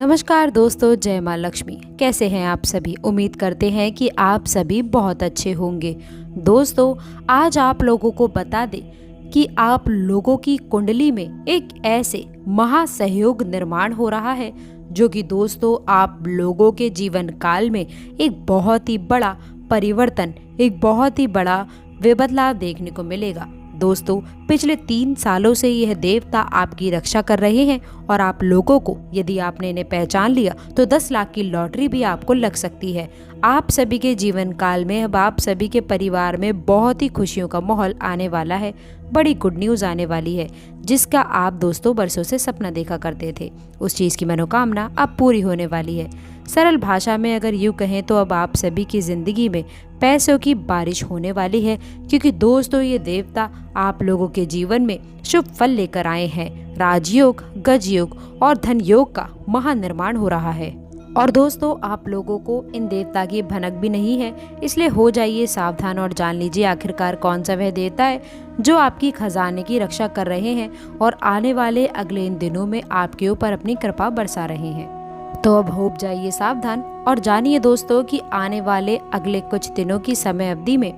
नमस्कार दोस्तों, जय माँ लक्ष्मी। कैसे हैं आप सभी? उम्मीद करते हैं कि आप सभी बहुत अच्छे होंगे। दोस्तों, आज आप लोगों को बता दें कि आप लोगों की कुंडली में एक ऐसे महासहयोग निर्माण हो रहा है जो कि दोस्तों आप लोगों के जीवन काल में एक बहुत ही बड़ा परिवर्तन, एक बहुत ही बड़ा बदलाव देखने को मिलेगा। दोस्तों, पिछले 3 सालों से यह देवता आपकी रक्षा कर रहे हैं और आप लोगों को, यदि आपने इन्हें पहचान लिया तो 10 लाख की लॉटरी भी आपको लग सकती है। आप सभी के जीवन काल में अब आप सभी के परिवार में बहुत ही खुशियों का माहौल आने वाला है। बड़ी गुड न्यूज़ आने वाली है जिसका आप दोस्तों बरसों से सपना देखा करते थे। उस चीज़ की मनोकामना अब पूरी होने वाली है। सरल भाषा में अगर यूँ कहें तो अब आप सभी की ज़िंदगी में पैसों की बारिश होने वाली है, क्योंकि दोस्तों ये देवता आप लोगों के जीवन में शुभ फल लेकर आए हैं। राजयोग, गजयोग और धन योग का महानिर्माण हो रहा है। और दोस्तों, आप लोगों को इन देवता की भनक भी नहीं है, इसलिए हो जाइए सावधान और जान लीजिए आखिरकार कौन सा वह देवता है जो आपकी खजाने की रक्षा कर रहे हैं और आने वाले अगले इन दिनों में आपके ऊपर अपनी कृपा बरसा रहे हैं। तो अब हो जाइए सावधान और जानिए दोस्तों कि आने वाले अगले कुछ दिनों की समय अवधि में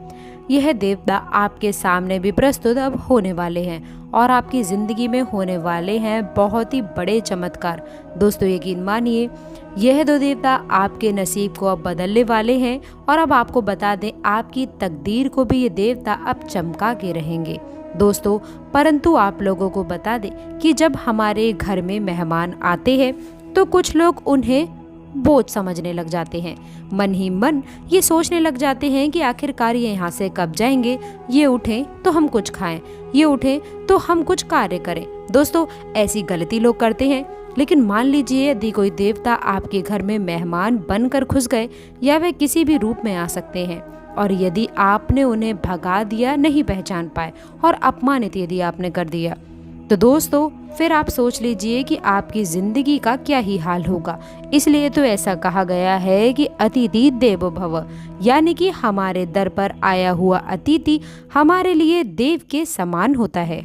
यह देवता आपके सामने भी प्रस्तुत अब होने वाले हैं और आपकी ज़िंदगी में होने वाले हैं बहुत ही बड़े चमत्कार। दोस्तों, यकीन मानिए यह 2 देवता आपके नसीब को अब बदलने वाले हैं और अब आपको बता दें आपकी तकदीर को भी ये देवता अब चमका के रहेंगे। दोस्तों, परंतु आप लोगों को बता दें कि जब हमारे घर में मेहमान आते हैं तो कुछ लोग उन्हें बोझ समझने लग जाते हैं। मन ही मन ये सोचने लग जाते हैं कि आखिरकार ये यहाँ से कब जाएंगे, ये उठें तो हम कुछ खाएं, ये उठें तो हम कुछ कार्य करें। दोस्तों, ऐसी गलती लोग करते हैं, लेकिन मान लीजिए यदि कोई देवता आपके घर में मेहमान बनकर घुस गए या वे किसी भी रूप में आ सकते हैं और यदि आपने उन्हें भगा दिया, नहीं पहचान पाए और अपमानित यदि आपने कर दिया, तो दोस्तों फिर आप सोच लीजिए कि आपकी जिंदगी का क्या ही हाल होगा। इसलिए तो ऐसा कहा गया है कि अतिथि देवो भव, यानी कि हमारे दर पर आया हुआ अतिथि हमारे लिए देव के समान होता है।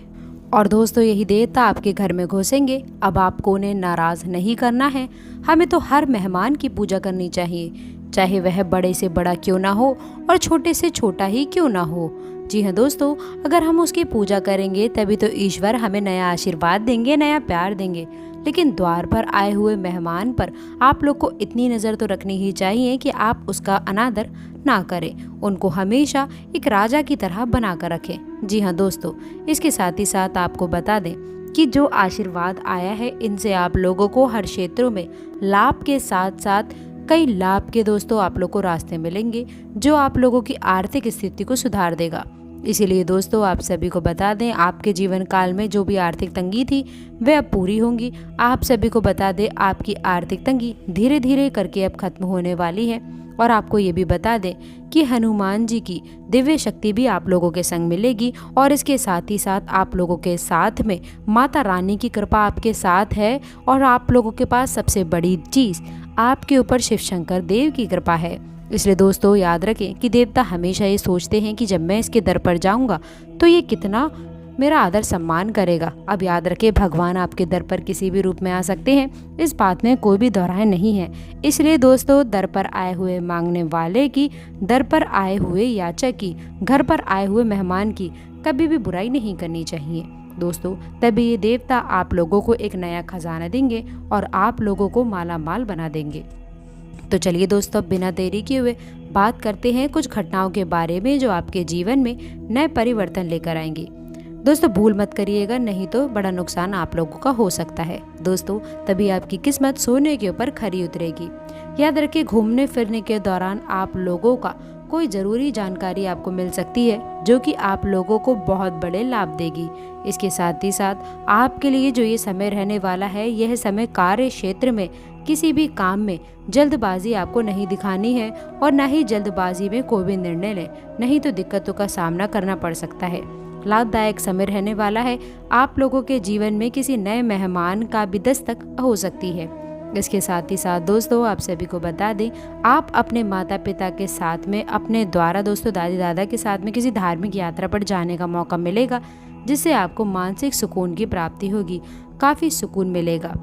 और दोस्तों, यही देवता आपके घर में घुसेंगे। अब आपको उन्हें नाराज नहीं करना है। हमें तो हर मेहमान की पूजा करनी चाहिए, चाहे वह बड़े से बड़ा क्यों ना हो और छोटे से छोटा ही क्यों ना हो। जी हाँ दोस्तों, अगर हम उसकी पूजा करेंगे तभी तो ईश्वर हमें नया आशीर्वाद देंगे, नया प्यार देंगे। लेकिन द्वार पर आए हुए मेहमान पर आप लोग को इतनी नज़र तो रखनी ही चाहिए कि आप उसका अनादर ना करें, उनको हमेशा एक राजा की तरह बना कर रखें। जी हाँ दोस्तों, इसके साथ ही साथ आपको बता दें कि जो आशीर्वाद आया है इनसे आप लोगों को हर क्षेत्रों में लाभ के साथ साथ कई लाभ के दोस्तों आप लोग को रास्ते मिलेंगे जो आप लोगों की आर्थिक स्थिति को सुधार देगा। इसीलिए दोस्तों, आप सभी को बता दें आपके जीवन काल में जो भी आर्थिक तंगी थी वह अब पूरी होंगी। आप सभी को बता दें आपकी आर्थिक तंगी धीरे धीरे करके अब खत्म होने वाली है। और आपको ये भी बता दें कि हनुमान जी की दिव्य शक्ति भी आप लोगों के संग मिलेगी और इसके साथ ही साथ आप लोगों के साथ में माता रानी की कृपा आपके साथ है और आप लोगों के पास सबसे बड़ी चीज़ आपके ऊपर शिव शंकर देव की कृपा है। इसलिए दोस्तों याद रखें कि देवता हमेशा ये सोचते हैं कि जब मैं इसके दर पर जाऊंगा तो ये कितना मेरा आदर सम्मान करेगा। अब याद रखें, भगवान आपके दर पर किसी भी रूप में आ सकते हैं, इस बात में कोई भी दोहराए नहीं है। इसलिए दोस्तों, दर पर आए हुए मांगने वाले की, दर पर आए हुए याचक की, घर पर आए हुए मेहमान की कभी भी बुराई नहीं करनी चाहिए। दोस्तों, तभी ये देवता आप लोगों को एक नया खजाना देंगे और आप लोगों को माला माल बना देंगे। तो चलिए दोस्तों, बिना देरी किए हुए बात करते हैं कुछ घटनाओं के बारे में जो आपके जीवन में नए परिवर्तन लेकर आएंगी। दोस्तों, भूल मत करिएगा, नहीं तो बड़ा नुकसान आप लोगों का हो सकता है। दोस्तों, तभी आपकी किस्मत सोने के ऊपर खरी उतरेगी। याद रखिए, घूमने फिरने के दौरान आप लोगों का कोई ज़रूरी जानकारी आपको मिल सकती है जो कि आप लोगों को बहुत बड़े लाभ देगी। इसके साथ ही साथ आपके लिए जो ये समय रहने वाला है, यह समय कार्य क्षेत्र में किसी भी काम में जल्दबाजी आपको नहीं दिखानी है और न ही जल्दबाजी में कोई भी निर्णय लें, नहीं तो दिक्कतों का सामना करना पड़ सकता है। लाभदायक समय रहने वाला है। आप लोगों के जीवन में किसी नए मेहमान का भी दस्तक हो सकती है। इसके साथ ही साथ दोस्तों, आप सभी को बता दें आप अपने माता पिता के साथ में, अपने द्वारा दोस्तों दादी दादा के साथ में किसी धार्मिक यात्रा पर जाने का मौका मिलेगा, जिससे आपको मानसिक सुकून की प्राप्ति होगी, काफ़ी सुकून मिलेगा।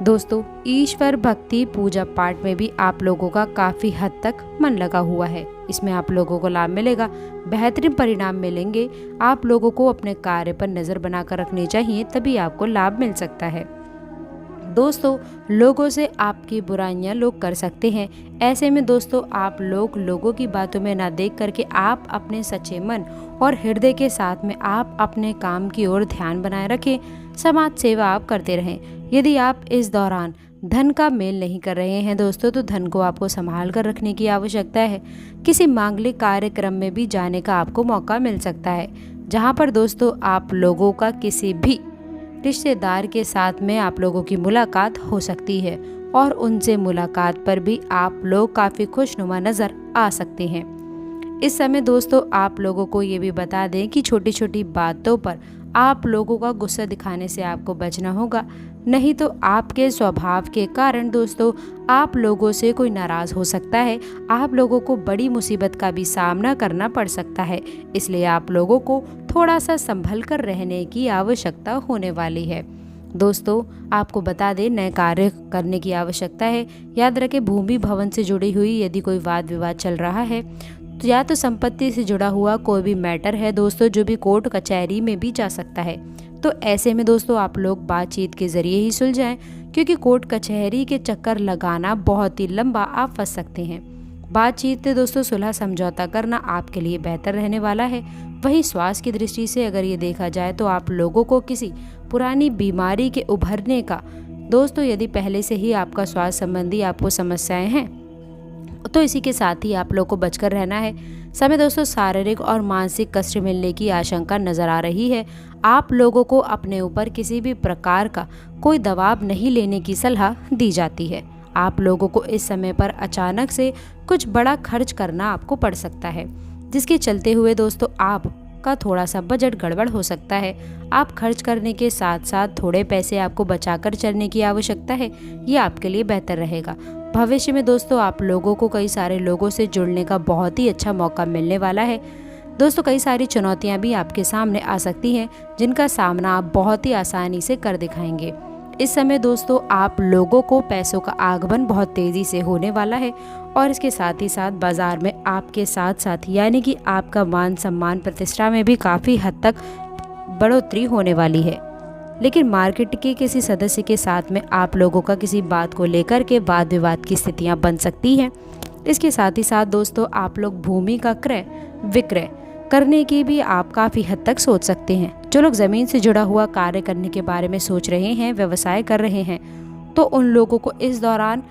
दोस्तों, ईश्वर भक्ति पूजा पाठ में भी आप लोगों का काफ़ी हद तक मन लगा हुआ है। इसमें आप लोगों को लाभ मिलेगा, बेहतरीन परिणाम मिलेंगे। आप लोगों को अपने कार्य पर नज़र बनाकर रखनी चाहिए, तभी आपको लाभ मिल सकता है। दोस्तों, लोगों से आपकी बुराइयां लोग कर सकते हैं। ऐसे में दोस्तों, आप लोगों की बातों में ना देख करके आप अपने सच्चे मन और हृदय के साथ में आप अपने काम की ओर ध्यान बनाए रखें। समाज सेवा आप करते रहें। यदि आप इस दौरान धन का मेल नहीं कर रहे हैं दोस्तों, तो धन को आपको संभाल कर रखने की आवश्यकता है। किसी मांगलिक कार्यक्रम में भी जाने का आपको मौका मिल सकता है, जहां पर दोस्तों आप लोगों का किसी भी रिश्तेदार के साथ में आप लोगों की मुलाकात हो सकती है और उनसे मुलाकात पर भी आप लोग काफ़ी खुशनुमा नज़र आ सकते हैं। इस समय दोस्तों आप लोगों को ये भी बता दें कि छोटी छोटी बातों पर आप लोगों का गुस्सा दिखाने से आपको बचना होगा, नहीं तो आपके स्वभाव के कारण दोस्तों आप लोगों से कोई नाराज़ हो सकता है। आप लोगों को बड़ी मुसीबत का भी सामना करना पड़ सकता है। इसलिए आप लोगों को थोड़ा सा संभल कर रहने की आवश्यकता होने वाली है। दोस्तों, आपको बता दें, नए कार्य करने की आवश्यकता है। याद रखें, भूमि भवन से जुड़ी हुई यदि कोई वाद विवाद चल रहा है, तो या तो संपत्ति से जुड़ा हुआ कोई भी मैटर है दोस्तों, जो भी कोर्ट कचहरी में भी जा सकता है, तो ऐसे में दोस्तों आप लोग बातचीत के जरिए ही सुलझाएं, क्योंकि कोर्ट कचहरी के चक्कर लगाना बहुत ही लंबा आप फंस सकते हैं। बातचीत से दोस्तों सुलह समझौता करना आपके लिए बेहतर रहने वाला है। वहीं स्वास्थ्य की दृष्टि से अगर ये देखा जाए तो आप लोगों को किसी पुरानी बीमारी के उभरने का दोस्तों, यदि पहले से ही आपका स्वास्थ्य संबंधी आपको समस्याएं हैं, तो इसी के साथ ही आप लोग को बचकर रहना है। समय दोस्तों शारीरिक और मानसिक कष्ट मिलने की आशंका नजर आ रही है। आप लोगों को अपने ऊपर किसी भी प्रकार का कोई दबाव नहीं लेने की सलाह दी जाती है। आप लोगों को इस समय पर अचानक से कुछ बड़ा खर्च करना आपको पड़ सकता है, जिसके चलते हुए दोस्तों आपका थोड़ा सा बजट गड़बड़ हो सकता है। आप खर्च करने के साथ साथ थोड़े पैसे आपको बचाकर चलने की आवश्यकता है, ये आपके लिए बेहतर रहेगा। भविष्य में दोस्तों आप लोगों को कई सारे लोगों से जुड़ने का बहुत ही अच्छा मौका मिलने वाला है। दोस्तों, कई सारी चुनौतियां भी आपके सामने आ सकती हैं, जिनका सामना आप बहुत ही आसानी से कर दिखाएंगे। इस समय दोस्तों आप लोगों को पैसों का आगमन बहुत तेज़ी से होने वाला है और इसके साथ ही साथ बाज़ार में आपके साथ साथ यानी कि आपका मान सम्मान प्रतिष्ठा में भी काफ़ी हद तक बढ़ोतरी होने वाली है। लेकिन मार्केट के किसी सदस्य के साथ में आप लोगों का किसी बात को लेकर के वाद विवाद की स्थितियां बन सकती हैं। इसके साथ ही साथ दोस्तों आप लोग भूमि का क्रय विक्रय करने की भी आप काफ़ी हद तक सोच सकते हैं। जो लोग ज़मीन से जुड़ा हुआ कार्य करने के बारे में सोच रहे हैं, व्यवसाय कर रहे हैं, तो उन लोगों को इस दौरान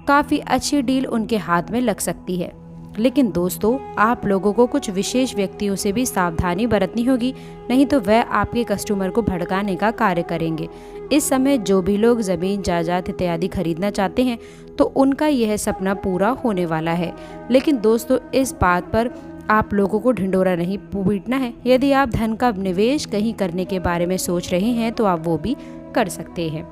काफ़ी अच्छी डील उनके हाथ में लग सकती है। लेकिन दोस्तों आप लोगों को कुछ विशेष व्यक्तियों से भी सावधानी बरतनी होगी, नहीं तो वह आपके कस्टमर को भड़काने का कार्य करेंगे। इस समय जो भी लोग ज़मीन जायदाद इत्यादि खरीदना चाहते हैं, तो उनका यह सपना पूरा होने वाला है। लेकिन दोस्तों इस बात पर आप लोगों को ढिंढोरा नहीं पीटना है। यदि आप धन का निवेश कहीं करने के बारे में सोच रहे हैं, तो आप वो भी कर सकते हैं।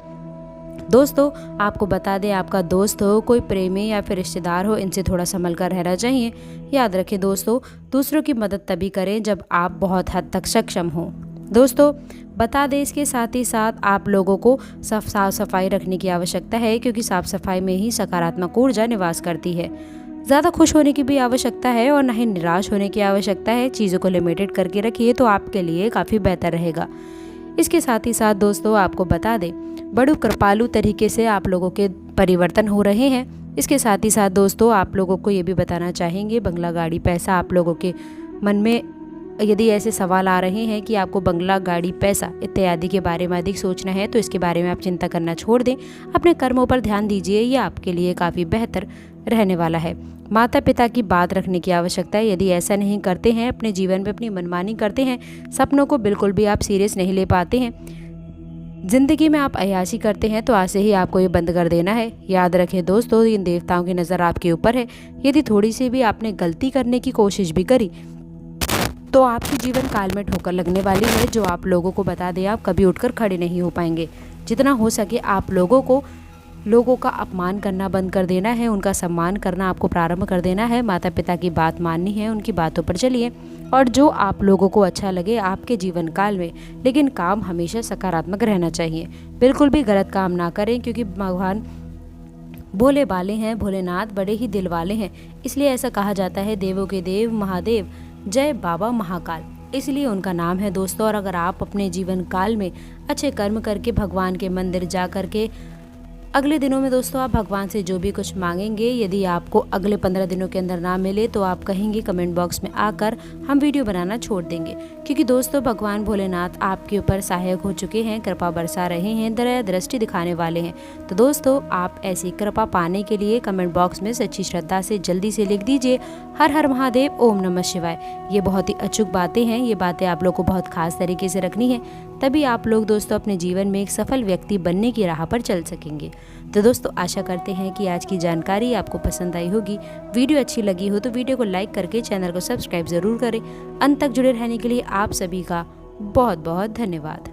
दोस्तों आपको बता दें, आपका दोस्त हो, कोई प्रेमी या फिर रिश्तेदार हो, इनसे थोड़ा संभल कर रहना चाहिए। याद रखें दोस्तों, दूसरों की मदद तभी करें जब आप बहुत हद तक सक्षम हों। दोस्तों बता दें, इसके साथ ही साथ आप लोगों को साफ सफाई रखने की आवश्यकता है, क्योंकि साफ सफाई में ही सकारात्मक ऊर्जा निवास करती है। ज़्यादा खुश होने की भी आवश्यकता है और न ही निराश होने की आवश्यकता है। चीज़ों को लिमिटेड करके रखिए तो आपके लिए काफ़ी बेहतर रहेगा। इसके साथ ही साथ दोस्तों आपको बता दें, बड़े कृपालु तरीके से आप लोगों के परिवर्तन हो रहे हैं। इसके साथ ही साथ दोस्तों आप लोगों को ये भी बताना चाहेंगे, बंगला गाड़ी पैसा आप लोगों के मन में यदि ऐसे सवाल आ रहे हैं कि आपको बंगला गाड़ी पैसा इत्यादि के बारे में अधिक सोचना है, तो इसके बारे में आप चिंता करना छोड़ दें। अपने कर्मों पर ध्यान दीजिए, ये आपके लिए काफ़ी बेहतर रहने वाला है। माता पिता की बात रखने की आवश्यकता है। यदि ऐसा नहीं करते हैं, अपने जीवन में अपनी मनमानी करते हैं, सपनों को बिल्कुल भी आप सीरियस नहीं ले पाते हैं, ज़िंदगी में आप अय्याशी करते हैं, तो आज से ही आपको ये बंद कर देना है। याद रखें दोस्तों, इन देवताओं की नज़र आपके ऊपर है। यदि थोड़ी सी भी आपने गलती करने की कोशिश भी करी, तो आपके जीवन काल में ठोकर लगने वाली है, जो आप लोगों को बता दें आप कभी उठकर खड़े नहीं हो पाएंगे। जितना हो सके आप लोगों को लोगों का अपमान करना बंद कर देना है, उनका सम्मान करना आपको प्रारंभ कर देना है। माता पिता की बात माननी है, उनकी बातों पर चलिए और जो आप लोगों को अच्छा लगे आपके जीवन काल में, लेकिन काम हमेशा सकारात्मक रहना चाहिए। बिल्कुल भी गलत काम ना करें, क्योंकि भगवान भोले बाले हैं, भोलेनाथ बड़े ही दिल वाले हैं। इसलिए ऐसा कहा जाता है, देवों के देव महादेव जय बाबा महाकाल, इसलिए उनका नाम है दोस्तों। और अगर आप अपने जीवन काल में अच्छे कर्म करके भगवान के मंदिर जा करके अगले दिनों में दोस्तों आप भगवान से जो भी कुछ मांगेंगे, यदि आपको अगले 15 दिनों के अंदर ना मिले तो आप कहेंगे कमेंट बॉक्स में आकर, हम वीडियो बनाना छोड़ देंगे। क्योंकि दोस्तों भगवान भोलेनाथ आपके ऊपर सहायक हो चुके हैं, कृपा बरसा रहे हैं, दया दृष्टि दिखाने वाले हैं। तो दोस्तों आप ऐसी कृपा पाने के लिए कमेंट बॉक्स में सच्ची श्रद्धा से जल्दी से लिख दीजिए हर हर महादेव, ओम नमः शिवाय। ये बहुत ही अचूक बातें हैं, ये बातें आप लोग को बहुत खास तरीके से रखनी है, तभी आप लोग दोस्तों अपने जीवन में एक सफल व्यक्ति बनने की राह पर चल सकेंगे। तो दोस्तों आशा करते हैं कि आज की जानकारी आपको पसंद आई होगी। वीडियो अच्छी लगी हो तो वीडियो को लाइक करके चैनल को सब्सक्राइब जरूर करें। अंत तक जुड़े रहने के लिए आप सभी का बहुत बहुत धन्यवाद।